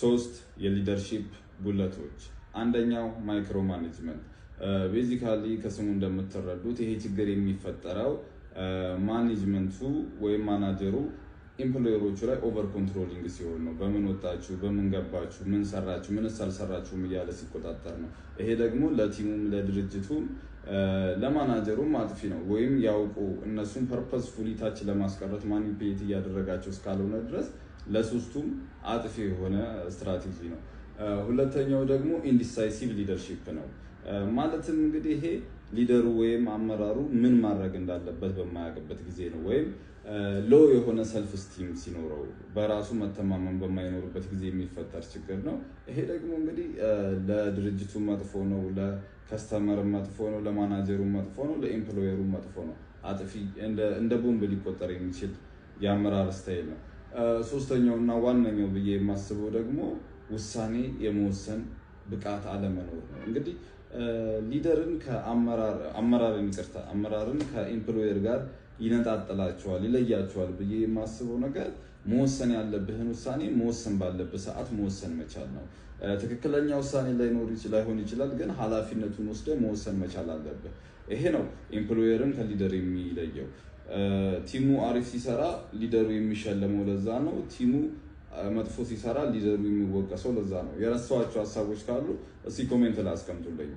ሶስት የሊደርሺፕ ቡለቶች አንደኛው ማይክሮ ማኔጅመንት ቤዚካሊ ከስሙ እንደምትረዱት ይሄ ችግር የሚፈጠረው ማኔጅመንቱ ወይም ማናጀሩ ኢምፕሎየሮቹ ላይ ኦቨር ኮንትሮሊንግ ሲሆን ነው በምን ወጣችሁ በምን ገባችሁ ምን ሰራችሁ ምን ሳልሰራችሁ እያለ ሲቆጣጠር ነው ይሄ ደግሞ ለቲሙም ለድርጅቱም ለማናጀሩም አጥፊ ነው ወይም ያውቁ እነሱን ፐርፐስፉሊ ታች ለማስቀረት ማኒፑሌት ያደረጋቸው እስካልሆነ ድረስ ለሶስቱም አጥፊ የሆነ ስትራቴጂ ነው ሁለተኛው ደግሞ ኢንዲሳይሲቭ ሊደርሺፕ ነው ማለትም እንግዲህ ይሄ ሊደሩ ወይም አመራሩ ምን ማድረግ እንዳለበት በማያውቅበት ጊዜ ነው ወይም ሎ የሆነ ሰልፍ ስቲም ሲኖረው በራሱ መተማመን በማይኖርበት ጊዜ የሚፈጠር ችግር ነው ይሄ ደግሞ እንግዲህ ለድርጅቱ መጥፎ ነው ለከስተመር መጥፎ ነው ለማናጀሩ መጥፎ ነው ለኤምፕሎየሩ መጥፎ ነው አጥፊ እንደ ቦምብ ሊቆጠር የሚችል የአመራር ስታይል ነው ሶስተኛውና ዋነኛው ብዬ የማስበው ደግሞ ውሳኔ የመወሰን ብቃት አለመኖር ነው እንግዲህ ሊደርን አመራርን ከኤምፕሎየር ጋር ይነጣጥላቸዋል ይለያቸዋል ብዬ የማስበው ነገር መወሰን ያለብህን ውሳኔ መወሰን ባለበት ሰዓት መወሰን መቻል ነው ትክክለኛ ውሳኔ ላይሆን ይችላል ግን ኃላፊነቱን ወስደህ መወሰን መቻል አለብህ ይሄ ነው ኤምፕሎየርን ከሊደር የሚለየው ቲሙ አሪፍ ሲሰራ ሊደሩ የሚሸለመው ለዛ ነው ቲሙ መጥፎ ሲሰራ ሊደሩ የሚወቀሰው ለዛ ነው የረሳኋቸው ሐሳቦች ካሉ እስቲ ኮሜንት ላይ አስቀምጡልኝ